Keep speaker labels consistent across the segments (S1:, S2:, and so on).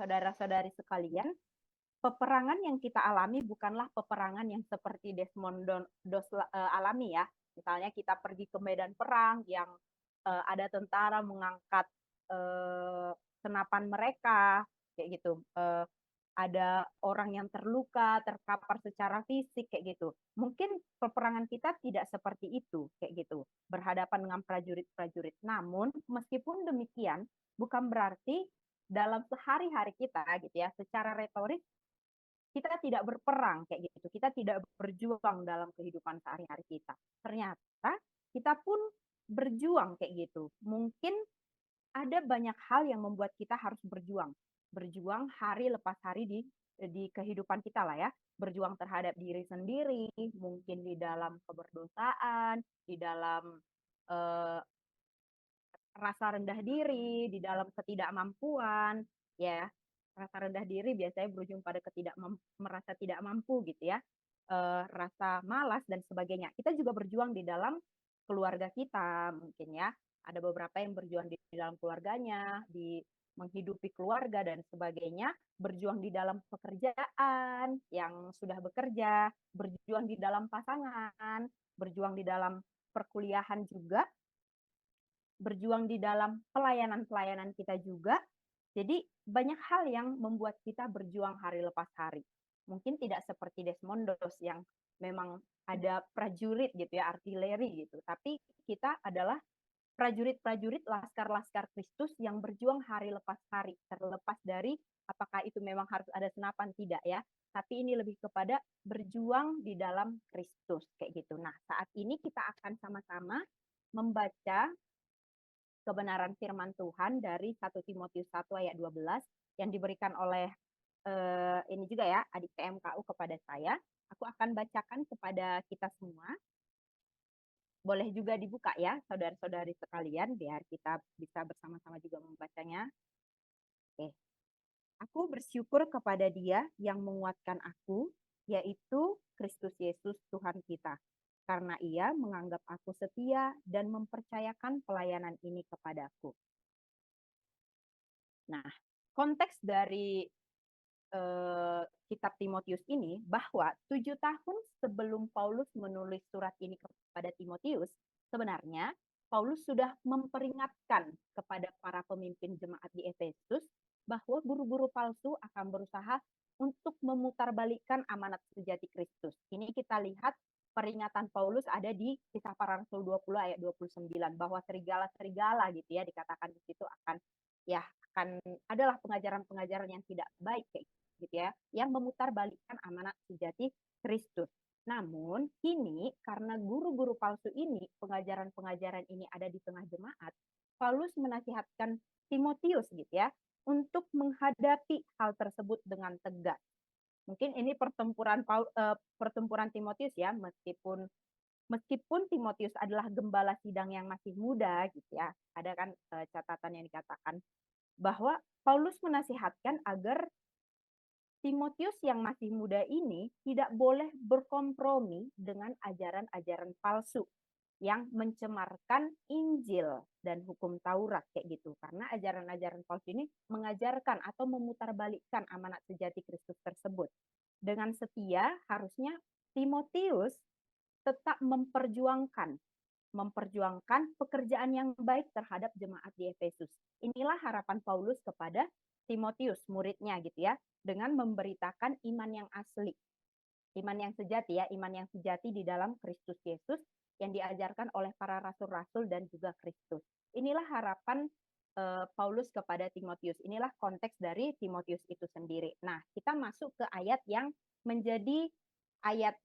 S1: saudara-saudari sekalian, peperangan yang kita alami bukanlah peperangan yang seperti Desmond Doss alami ya. Misalnya kita pergi ke medan perang yang ada tentara mengangkat senapan mereka, kayak gitu. Ada orang yang terluka, terkapar secara fisik, kayak gitu. Mungkin peperangan kita tidak seperti itu, kayak gitu. Berhadapan dengan prajurit-prajurit. Namun, meskipun demikian, bukan berarti dalam sehari-hari kita, gitu ya, secara retorik kita tidak berperang kayak gitu. Kita tidak berjuang dalam kehidupan sehari-hari kita. Ternyata kita pun berjuang kayak gitu. Mungkin ada banyak hal yang membuat kita harus berjuang. Berjuang hari lepas hari di kehidupan kita lah ya. Berjuang terhadap diri sendiri, mungkin di dalam keberdosaan, di dalam eh, rasa rendah diri, di dalam ketidakmampuan, ya. Rasa rendah diri biasanya berujung pada merasa tidak mampu gitu ya. Rasa malas dan sebagainya. Kita juga berjuang di dalam keluarga kita mungkin ya. Ada beberapa yang berjuang di dalam keluarganya, di menghidupi keluarga dan sebagainya, berjuang di dalam pekerjaan yang sudah bekerja, berjuang di dalam pasangan, berjuang di dalam perkuliahan juga, berjuang di dalam pelayanan-pelayanan kita juga. Jadi banyak hal yang membuat kita berjuang hari lepas hari. Mungkin tidak seperti Desmond Doss yang memang ada prajurit gitu ya, artileri gitu. Tapi kita adalah prajurit-prajurit laskar-laskar Kristus yang berjuang hari lepas hari. Terlepas dari apakah itu memang harus ada senapan, tidak ya. Tapi ini lebih kepada berjuang di dalam Kristus kayak gitu. Nah, saat ini kita akan sama-sama membaca kebenaran firman Tuhan dari 1 Timotius 1 ayat 12 yang diberikan oleh ini juga ya, adik PMKU kepada saya. Aku akan bacakan kepada kita semua. Boleh juga dibuka ya, saudara-saudari sekalian, biar kita bisa bersama-sama juga membacanya. Oke. Aku bersyukur kepada Dia yang menguatkan aku, yaitu Kristus Yesus Tuhan kita. Karena Ia menganggap aku setia dan mempercayakan pelayanan ini kepadaku. Nah, konteks dari kitab Timotius ini bahwa 7 tahun sebelum Paulus menulis surat ini kepada Timotius, sebenarnya Paulus sudah memperingatkan kepada para pemimpin jemaat di Efesus bahwa guru-guru palsu akan berusaha untuk memutarbalikkan amanat sejati Kristus. Ini kita lihat peringatan Paulus ada di Kisah Para Rasul 20 ayat 29 bahwa serigala-serigala gitu ya dikatakan di situ akan adalah pengajaran-pengajaran yang tidak baik kayak gitu ya, yang memutarbalikkan amanat sejati Kristus. Namun kini karena guru-guru palsu ini, pengajaran-pengajaran ini ada di tengah jemaat, Paulus menasihatkan Timotius gitu ya, untuk menghadapi hal tersebut dengan tegas. Mungkin ini pertempuran Timotius ya, meskipun Timotius adalah gembala sidang yang masih muda gitu ya, ada kan catatan yang dikatakan bahwa Paulus menasihatkan agar Timotius yang masih muda ini tidak boleh berkompromi dengan ajaran-ajaran palsu yang mencemarkan Injil dan hukum Taurat kayak gitu. Karena ajaran-ajaran palsu ini mengajarkan atau memutarbalikkan amanat sejati Kristus tersebut. Dengan setia harusnya Timotius tetap memperjuangkan pekerjaan yang baik terhadap jemaat di Efesus. Inilah harapan Paulus kepada Timotius, muridnya gitu ya, dengan memberitakan iman yang asli, iman yang sejati ya, iman yang sejati di dalam Kristus Yesus yang diajarkan oleh para rasul-rasul dan juga Kristus. Inilah harapan Paulus kepada Timotius. Inilah konteks dari Timotius itu sendiri. Nah, kita masuk ke ayat yang menjadi ayat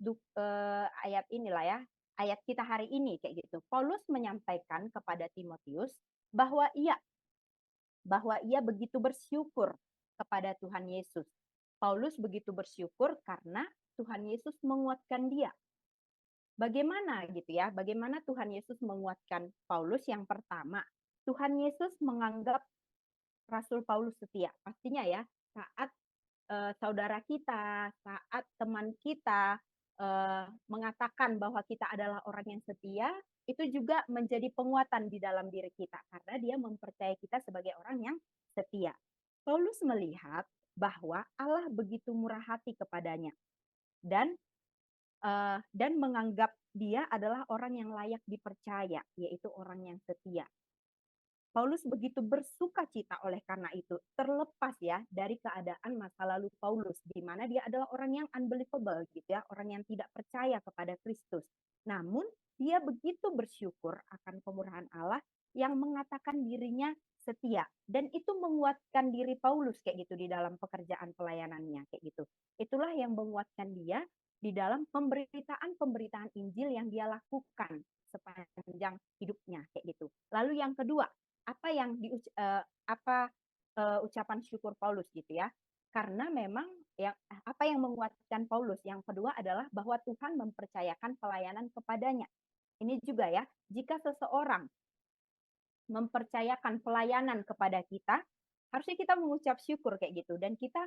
S1: inilah ya, ayat kita hari ini kayak gitu. Paulus menyampaikan kepada Timotius bahwa ia begitu bersyukur kepada Tuhan Yesus. Paulus begitu bersyukur karena Tuhan Yesus menguatkan dia. Bagaimana gitu ya? Bagaimana Tuhan Yesus menguatkan Paulus? Yang pertama, Tuhan Yesus menganggap Rasul Paulus setia. Pastinya ya, saat saudara kita, saat teman kita mengatakan bahwa kita adalah orang yang setia, itu juga menjadi penguatan di dalam diri kita karena dia mempercayai kita sebagai orang yang setia. Paulus melihat bahwa Allah begitu murah hati kepadanya dan menganggap dia adalah orang yang layak dipercaya, yaitu orang yang setia. Paulus begitu bersuka cita oleh karena itu, terlepas ya dari keadaan masa lalu Paulus, di mana dia adalah orang yang unbelievable gitu ya, orang yang tidak percaya kepada Kristus. Namun dia begitu bersyukur akan kemurahan Allah yang mengatakan dirinya setia, dan itu menguatkan diri Paulus kayak gitu di dalam pekerjaan pelayanannya kayak gitu. Itulah yang menguatkan dia di dalam pemberitaan Injil yang dia lakukan sepanjang hidupnya kayak gitu. Lalu yang kedua, apa yang ucapan syukur Paulus gitu ya. Karena memang yang apa yang menguatkan Paulus yang kedua adalah bahwa Tuhan mempercayakan pelayanan kepadanya. Ini juga ya, jika seseorang mempercayakan pelayanan kepada kita, harusnya kita mengucap syukur kayak gitu, dan kita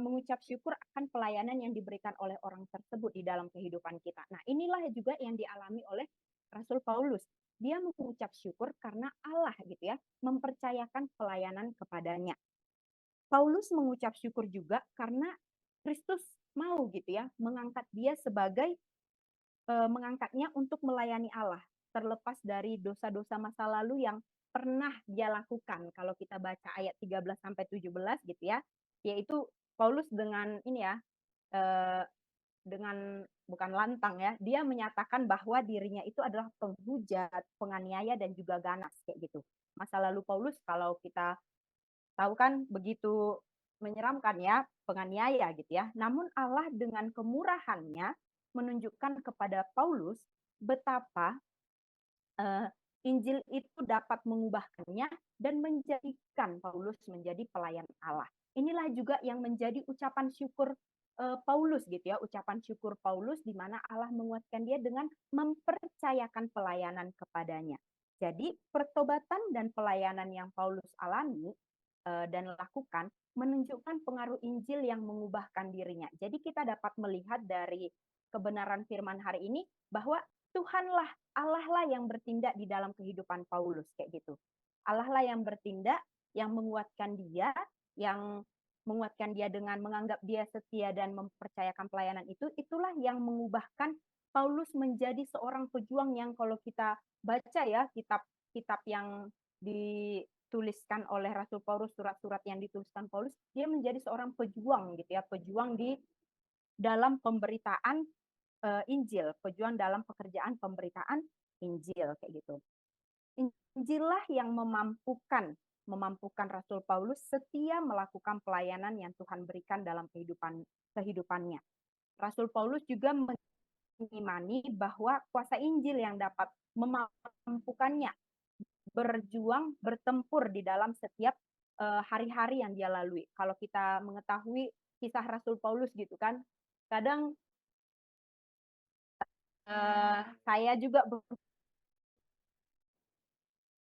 S1: mengucap syukur akan pelayanan yang diberikan oleh orang tersebut di dalam kehidupan kita. Nah, inilah juga yang dialami oleh Rasul Paulus. Dia mengucap syukur karena Allah gitu ya, mempercayakan pelayanan kepadanya. Paulus mengucap syukur juga karena Kristus mau gitu ya, mengangkat dia sebagai mengangkatnya untuk melayani Allah, terlepas dari dosa-dosa masa lalu yang pernah dia lakukan. Kalau kita baca ayat 13 sampai 17 gitu ya, yaitu Paulus dengan ini ya, eh, dengan bukan lantang ya, dia menyatakan bahwa dirinya itu adalah penghujat, penganiaya dan juga ganas kayak gitu. Masa lalu Paulus kalau kita tahu kan begitu menyeramkan ya, penganiaya gitu ya. Namun Allah dengan kemurahannya menunjukkan kepada Paulus betapa uh, Injil itu dapat mengubahkannya dan menjadikan Paulus menjadi pelayan Allah. Inilah juga yang menjadi ucapan syukur Paulus gitu ya, ucapan syukur Paulus di mana Allah menguatkan dia dengan mempercayakan pelayanan kepadanya. Jadi pertobatan dan pelayanan yang Paulus alami dan lakukan menunjukkan pengaruh Injil yang mengubahkan dirinya. Jadi kita dapat melihat dari kebenaran firman hari ini bahwa Tuhanlah, Allah lah yang bertindak di dalam kehidupan Paulus kayak gitu. Allah lah yang bertindak, yang menguatkan dia, yang menguatkan dia dengan menganggap dia setia dan mempercayakan pelayanan itu, itulah yang mengubahkan Paulus menjadi seorang pejuang yang kalau kita baca ya kitab-kitab yang dituliskan oleh Rasul Paulus, surat-surat yang dituliskan Paulus, dia menjadi seorang pejuang gitu ya, pejuang di dalam pemberitaan Injil, pejuang dalam pekerjaan pemberitaan Injil kayak gitu. Injil lah yang memampukan Rasul Paulus setia melakukan pelayanan yang Tuhan berikan dalam kehidupannya. Rasul Paulus juga mengimani bahwa kuasa Injil yang dapat memampukannya berjuang, bertempur di dalam setiap hari-hari yang dia lalui. Kalau kita mengetahui kisah Rasul Paulus gitu kan, kadang saya juga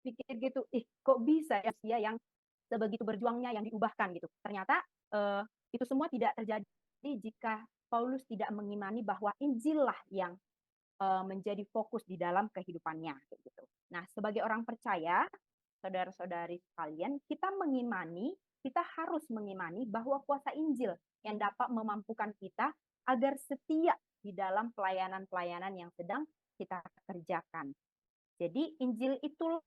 S1: berpikir gitu, kok bisa ya dia yang sebegitu berjuangnya yang diubahkan gitu. Ternyata itu semua tidak terjadi jika Paulus tidak mengimani bahwa Injil lah yang menjadi fokus di dalam kehidupannya gitu. Nah, sebagai orang percaya, saudara-saudari sekalian, kita harus mengimani bahwa kuasa Injil yang dapat memampukan kita agar setia di dalam pelayanan-pelayanan yang sedang kita kerjakan. Jadi Injil itulah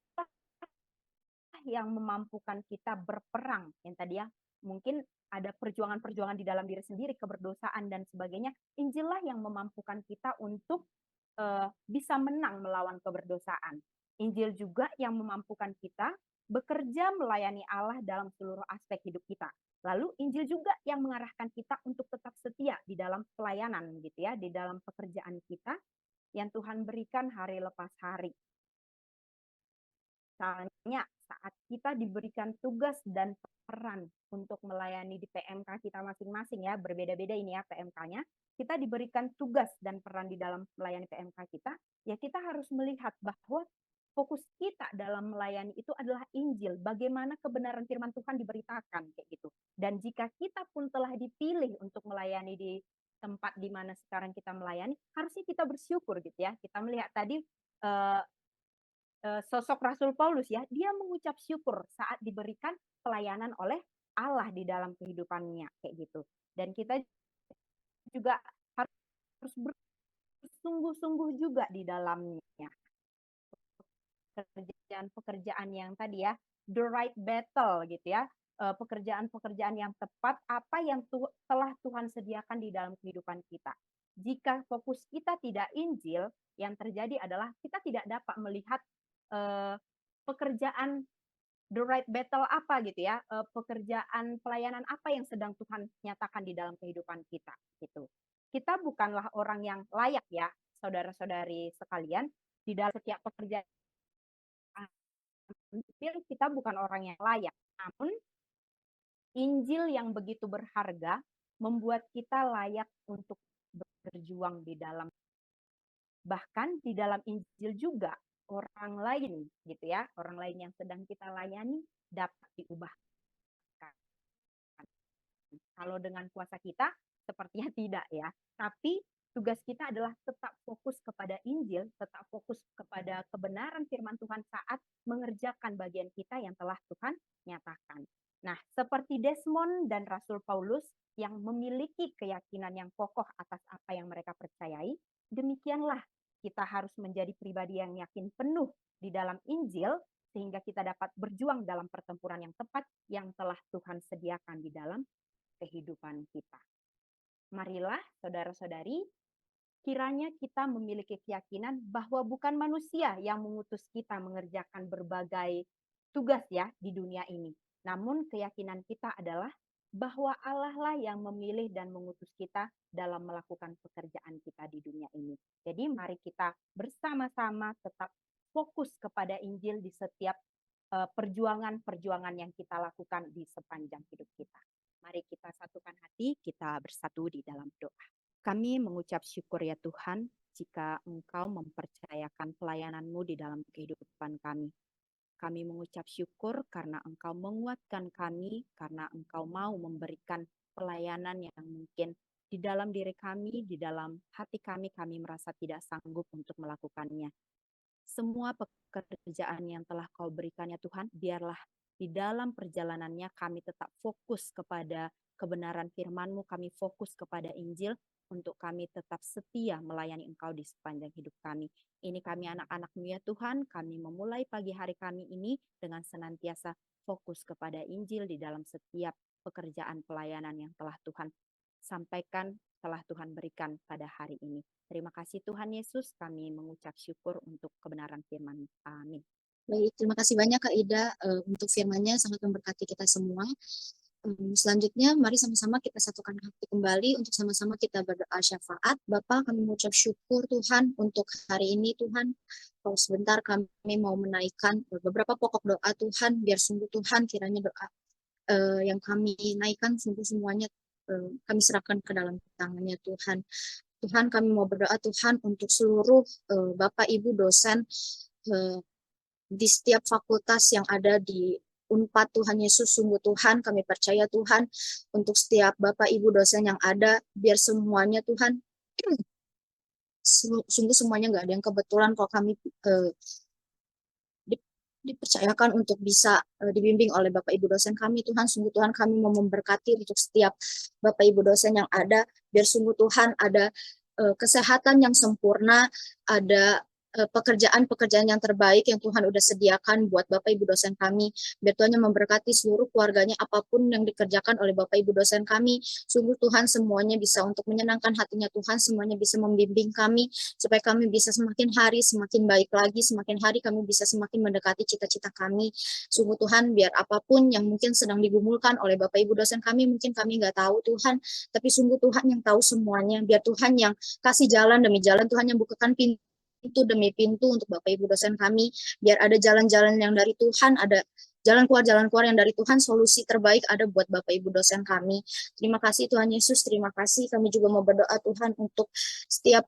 S1: yang memampukan kita berperang. Yang tadi ya, mungkin ada perjuangan-perjuangan di dalam diri sendiri, keberdosaan dan sebagainya. Injil lah yang memampukan kita untuk bisa menang melawan keberdosaan. Injil juga yang memampukan kita bekerja melayani Allah dalam seluruh aspek hidup kita. Lalu Injil juga yang mengarahkan kita untuk tetap setia di dalam pelayanan gitu ya, di dalam pekerjaan kita yang Tuhan berikan hari lepas hari. Misalnya saat kita diberikan tugas dan peran untuk melayani di PMK kita masing-masing ya, berbeda-beda ini ya PMK-nya, kita diberikan tugas dan peran di dalam melayani PMK kita, ya kita harus melihat bahwa fokus kita dalam melayani itu adalah Injil, bagaimana kebenaran firman Tuhan diberitakan kayak gitu. Dan jika kita pun telah dipilih untuk melayani di tempat di mana sekarang kita melayani, harusnya kita bersyukur gitu ya. Kita melihat tadi sosok Rasul Paulus ya, dia mengucap syukur saat diberikan pelayanan oleh Allah di dalam kehidupannya kayak gitu. Dan kita juga harus bersungguh-sungguh juga di dalamnya. Pekerjaan-pekerjaan yang tadi ya, the right battle gitu ya, pekerjaan-pekerjaan yang tepat, apa yang telah Tuhan sediakan di dalam kehidupan kita. Jika fokus kita tidak Injil, yang terjadi adalah kita tidak dapat melihat pekerjaan the right battle apa gitu ya, pekerjaan pelayanan apa yang sedang Tuhan nyatakan di dalam kehidupan kita gitu. Kita bukanlah orang yang layak ya, saudara-saudari sekalian, di dalam setiap pekerjaan kita bukan orang yang layak. Namun Injil yang begitu berharga membuat kita layak untuk berjuang di dalam. Bahkan di dalam Injil juga orang lain gitu ya, orang lain yang sedang kita layani dapat diubahkan. Kalau dengan kuasa kita sepertinya tidak ya. Tapi tugas kita adalah tetap fokus kepada Injil, tetap fokus kepada kebenaran firman Tuhan saat mengerjakan bagian kita yang telah Tuhan nyatakan. Nah, seperti Desmond dan Rasul Paulus yang memiliki keyakinan yang kokoh atas apa yang mereka percayai, demikianlah kita harus menjadi pribadi yang yakin penuh di dalam Injil sehingga kita dapat berjuang dalam pertempuran yang tepat yang telah Tuhan sediakan di dalam kehidupan kita. Marilah saudara-saudari, kiranya kita memiliki keyakinan bahwa bukan manusia yang mengutus kita mengerjakan berbagai tugas ya di dunia ini. Namun keyakinan kita adalah bahwa Allah lah yang memilih dan mengutus kita dalam melakukan pekerjaan kita di dunia ini. Jadi mari kita bersama-sama tetap fokus kepada Injil di setiap perjuangan-perjuangan yang kita lakukan di sepanjang hidup kita. Mari kita satukan hati, kita bersatu di dalam doa. Kami mengucap syukur ya Tuhan, jika Engkau mempercayakan pelayanan-Mu di dalam kehidupan kami. Kami mengucap syukur karena Engkau menguatkan kami, karena Engkau mau memberikan pelayanan yang mungkin di dalam diri kami, di dalam hati kami merasa tidak sanggup untuk melakukannya. Semua pekerjaan yang telah Kau berikan ya Tuhan, biarlah di dalam perjalanannya kami tetap fokus kepada kebenaran firman-Mu, kami fokus kepada Injil, untuk kami tetap setia melayani Engkau di sepanjang hidup kami. Ini kami anak-anak-Mu ya Tuhan, kami memulai pagi hari kami ini dengan senantiasa fokus kepada Injil di dalam setiap pekerjaan pelayanan yang telah Tuhan sampaikan, telah Tuhan berikan pada hari ini. Terima kasih Tuhan Yesus, kami mengucap syukur untuk kebenaran firman. Amin.
S2: Baik, terima kasih banyak Kak Ida untuk firman-Nya, sangat memberkati kita semua. Selanjutnya, mari sama-sama kita satukan hati kembali untuk sama-sama kita berdoa syafaat. Bapa, kami mengucap syukur Tuhan untuk hari ini Tuhan. Kalau sebentar kami mau menaikkan beberapa pokok doa Tuhan, biar sungguh Tuhan kiranya doa yang kami naikkan sungguh semuanya kami serahkan ke dalam tangannya Tuhan. Tuhan, kami mau berdoa Tuhan untuk seluruh Bapak Ibu dosen di setiap fakultas yang ada di Unpad Tuhan Yesus, sungguh Tuhan kami percaya Tuhan untuk setiap Bapak Ibu dosen yang ada, biar semuanya Tuhan sungguh semuanya nggak ada yang kebetulan kalau kami dipercayakan untuk bisa dibimbing oleh Bapak Ibu dosen kami Tuhan. Sungguh Tuhan kami mau memberkati untuk setiap Bapak Ibu dosen yang ada, biar sungguh Tuhan ada kesehatan yang sempurna, ada pekerjaan-pekerjaan yang terbaik yang Tuhan udah sediakan buat Bapak Ibu dosen kami. Biar Tuhan yang memberkati seluruh keluarganya, apapun yang dikerjakan oleh Bapak Ibu dosen kami. Sungguh Tuhan semuanya bisa untuk menyenangkan hatinya Tuhan, semuanya bisa membimbing kami, supaya kami bisa semakin hari semakin baik lagi, semakin hari kami bisa semakin mendekati cita-cita kami. Sungguh Tuhan, biar apapun yang mungkin sedang digumulkan oleh Bapak Ibu dosen kami, mungkin kami nggak tahu Tuhan, tapi sungguh Tuhan yang tahu semuanya. Biar Tuhan yang kasih jalan demi jalan, Tuhan yang bukakan pintu demi pintu untuk Bapak Ibu dosen kami, biar ada jalan-jalan yang dari Tuhan, ada jalan keluar yang dari Tuhan, solusi terbaik ada buat Bapak Ibu dosen kami. Terima kasih Tuhan Yesus, terima kasih. Kami juga mau berdoa Tuhan untuk setiap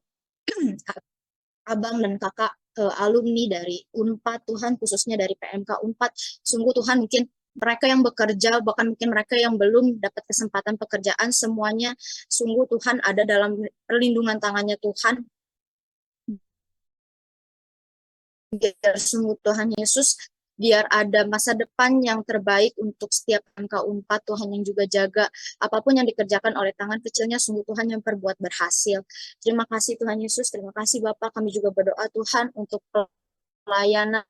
S2: abang dan kakak alumni dari Unpad Tuhan, khususnya dari PMK Unpad. Sungguh Tuhan, mungkin mereka yang bekerja, bahkan mungkin mereka yang belum dapat kesempatan pekerjaan, semuanya sungguh Tuhan ada dalam perlindungan tangannya Tuhan. Biar sungguh Tuhan Yesus biar ada masa depan yang terbaik untuk setiap MK4. Tuhan yang juga jaga apapun yang dikerjakan oleh tangan kecilnya, sungguh Tuhan yang perbuat berhasil. Terima kasih Tuhan Yesus, terima kasih Bapak. Kami juga berdoa Tuhan untuk pelayanan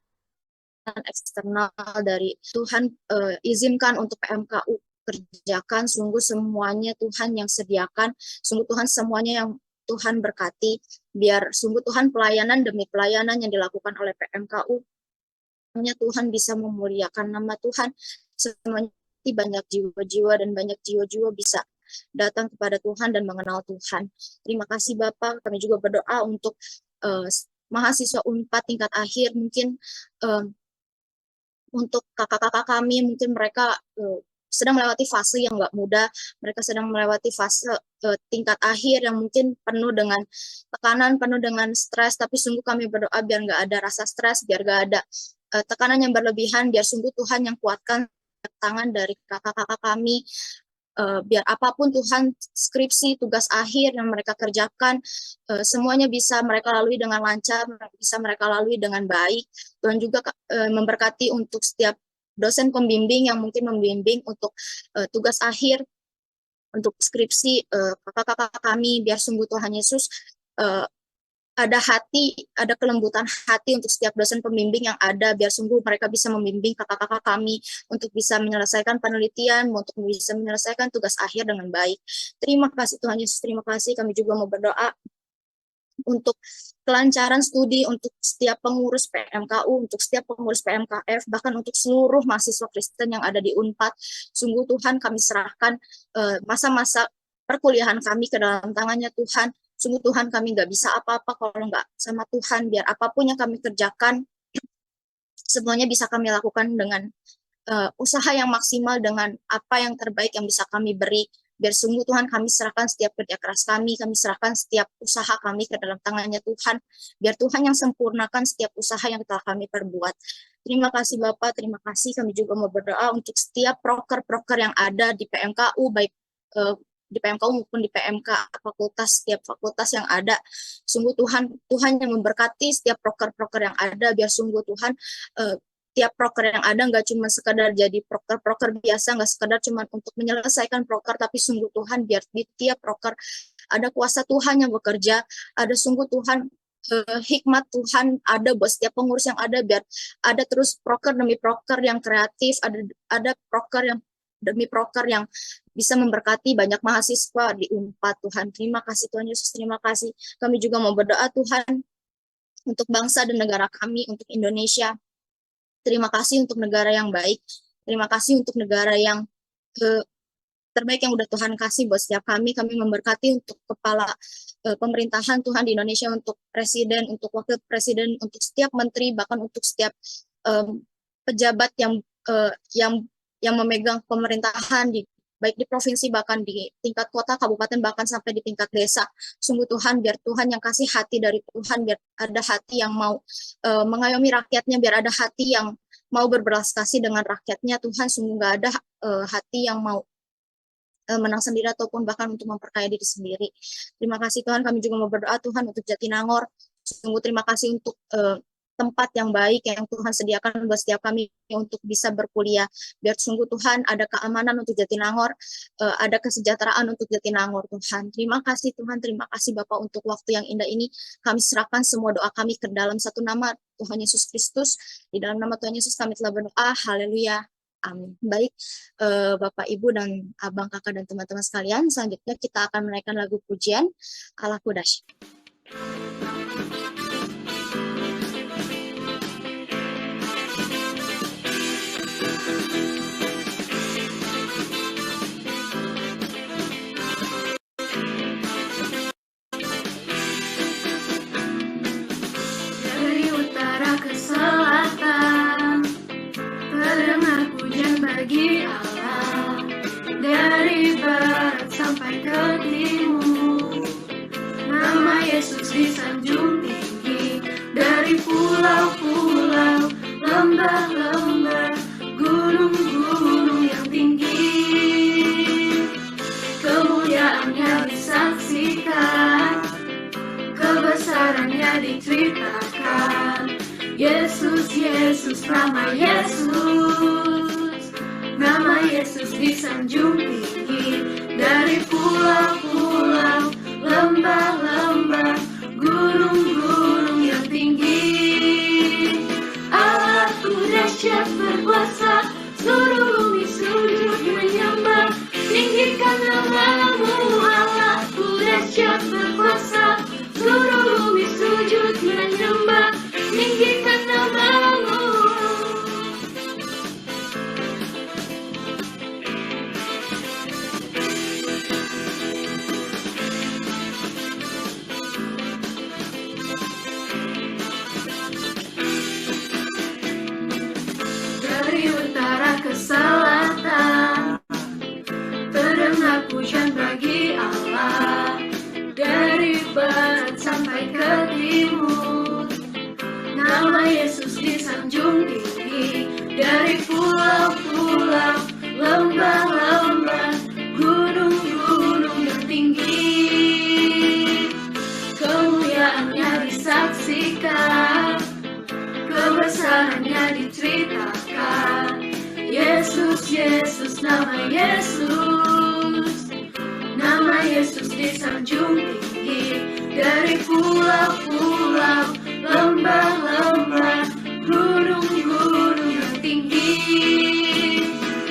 S2: eksternal dari Tuhan, izinkan untuk PMKU kerjakan, sungguh semuanya Tuhan yang sediakan, sungguh Tuhan semuanya yang Tuhan berkati, biar sungguh Tuhan pelayanan demi pelayanan yang dilakukan oleh PMKU, Tuhan bisa memuliakan nama Tuhan, semuanya banyak jiwa-jiwa dan banyak jiwa-jiwa bisa datang kepada Tuhan dan mengenal Tuhan. Terima kasih Bapak, kami juga berdoa untuk mahasiswa UNPAD tingkat akhir, mungkin untuk kakak-kakak kami, mungkin mereka sedang melewati fase yang nggak mudah, mereka sedang melewati fase tingkat akhir yang mungkin penuh dengan tekanan, penuh dengan stres, tapi sungguh kami berdoa biar nggak ada rasa stres, biar nggak ada tekanan yang berlebihan, biar sungguh Tuhan yang kuatkan tangan dari kakak-kakak kami, biar apapun Tuhan skripsi, tugas akhir yang mereka kerjakan, semuanya bisa mereka lalui dengan lancar, bisa mereka lalui dengan baik. Tuhan juga memberkati untuk setiap dosen pembimbing yang mungkin membimbing untuk tugas akhir, untuk skripsi kakak-kakak kami, biar sungguh Tuhan Yesus ada kelembutan hati untuk setiap dosen pembimbing yang ada, biar sungguh mereka bisa membimbing kakak-kakak kami untuk bisa menyelesaikan penelitian, untuk bisa menyelesaikan tugas akhir dengan baik. Terima kasih Tuhan Yesus, terima kasih. Kami juga mau berdoa untuk kelancaran studi untuk setiap pengurus PMKU, untuk setiap pengurus PMKF, bahkan untuk seluruh mahasiswa Kristen yang ada di UNPAD. Sungguh Tuhan kami serahkan masa-masa perkuliahan kami ke dalam tangannya Tuhan. Sungguh Tuhan kami nggak bisa apa-apa kalau nggak sama Tuhan, biar apapun yang kami kerjakan, semuanya bisa kami lakukan dengan usaha yang maksimal, dengan apa yang terbaik yang bisa kami beri, biar sungguh Tuhan kami serahkan setiap kerja keras kami serahkan setiap usaha kami ke dalam tangannya Tuhan, biar Tuhan yang sempurnakan setiap usaha yang telah kami perbuat. Terima kasih Bapak, terima kasih. Kami juga mau berdoa untuk setiap proker-proker yang ada di PMKU, baik di PMKU maupun di PMK fakultas, setiap fakultas yang ada. Sungguh Tuhan yang memberkati setiap proker-proker yang ada, biar sungguh Tuhan tiap proker yang ada nggak cuma sekadar jadi proker-proker biasa, nggak sekadar cuma untuk menyelesaikan proker, tapi sungguh Tuhan biar di tiap proker ada kuasa Tuhan yang bekerja, ada sungguh Tuhan hikmat Tuhan ada buat setiap pengurus yang ada, biar ada terus proker demi proker yang kreatif, ada proker yang demi proker yang bisa memberkati banyak mahasiswa di UNPAD. Tuhan, terima kasih Tuhan Yesus, terima kasih. Kami juga mau berdoa Tuhan untuk bangsa dan negara kami, untuk Indonesia. Terima kasih untuk negara yang baik, terima kasih untuk negara yang terbaik yang udah Tuhan kasih buat setiap kami. Kami memberkati untuk kepala pemerintahan Tuhan di Indonesia, untuk presiden, untuk wakil presiden, untuk setiap menteri, bahkan untuk setiap pejabat yang memegang pemerintahan baik di provinsi, bahkan di tingkat kota, kabupaten, bahkan sampai di tingkat desa. Sungguh Tuhan, biar Tuhan yang kasih hati dari Tuhan, biar ada hati yang mau mengayomi rakyatnya, biar ada hati yang mau berbelas kasih dengan rakyatnya. Tuhan, sungguh gak ada hati yang mau menang sendiri ataupun bahkan untuk memperkaya diri sendiri. Terima kasih Tuhan, kami juga mau berdoa Tuhan untuk Jatinangor. Sungguh terima kasih untuk tempat yang baik yang Tuhan sediakan buat setiap kami untuk bisa berkuliah. Biar sungguh Tuhan ada keamanan untuk Jatinangor, ada kesejahteraan untuk Jatinangor Tuhan. Terima kasih Tuhan, terima kasih Bapak untuk waktu yang indah ini. Kami serahkan semua doa kami ke dalam satu nama Tuhan Yesus Kristus. Di dalam nama Tuhan Yesus kami telah berdoa. Haleluya. Amin. Baik, Bapak, Ibu, dan Abang, Kakak, dan teman-teman sekalian, selanjutnya kita akan menaikkan lagu pujian Allahku Dahsyat.
S3: Dari utara ke selatan, terdengar pujian bagi Allah. Dari barat sampai ke timur, nama Yesus Yesus, nama Yesus. Nama Yesus disanjung tinggi dari pulau-pulau, lembah-lembah, gunung-gunung yang tinggi. Allahku dahsyat berkuasa, seluruh bumi sujud menyembah. Tinggikan namamu, Allahku dahsyat berkuasa, seluruh bumi sujud menyembah. Tinggikan namamu. Dari utara ke selatan, terdengar pujian bagi Allah. Dari barat sampai ke timur, nama Yesus disanjung tinggi. Dari pulau-pulau, lembah-lembah, gunung-gunung yang tinggi. Kemuliaannya disaksikan, kebesarannya diceritakan. Yesus, Yesus, nama Yesus. Nama Yesus disanjung tinggi. Dari pulau-pulau, lembah-lembah, gunung-gunung yang tinggi.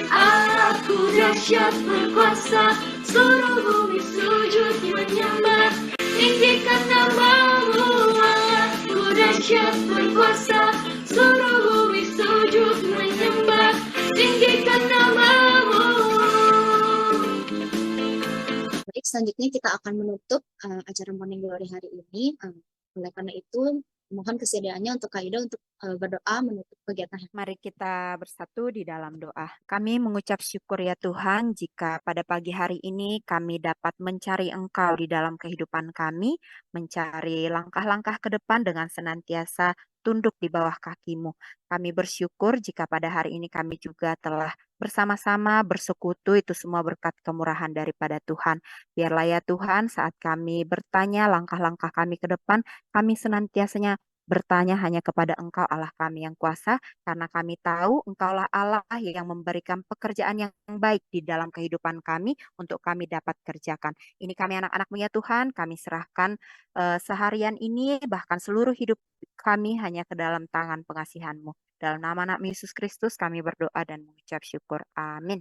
S3: Allahku dahsyat berkuasa, seluruh bumi sujud menyembah. Tinggikan namamu, Allahku dahsyat berkuasa, seluruh bumi sujud menyembah. Tinggikan namamu.
S2: Baik, selanjutnya kita akan menutup acara Morning Glory hari ini. Oleh karena itu, mohon kesediaannya untuk Kak Ida untuk berdoa menutup kegiatan hari ini.
S1: Mari kita bersatu di dalam doa. Kami mengucap syukur ya Tuhan jika pada pagi hari ini kami dapat mencari Engkau di dalam kehidupan kami, mencari langkah-langkah ke depan dengan senantiasa tunduk di bawah kaki-Mu. Kami bersyukur jika pada hari ini kami juga telah bersama-sama bersekutu, itu semua berkat kemurahan daripada Tuhan. Biarlah ya Tuhan saat kami bertanya langkah-langkah kami ke depan, kami senantiasanya bertanya hanya kepada Engkau Allah kami yang kuasa, karena kami tahu Engkaulah Allah yang memberikan pekerjaan yang baik di dalam kehidupan kami untuk kami dapat kerjakan. Ini kami anak-anak-Mu ya Tuhan, kami serahkan seharian ini, bahkan seluruh hidup kami hanya ke dalam tangan pengasihan-Mu. Dalam nama anak Yesus Kristus kami berdoa dan mengucap syukur. Amin.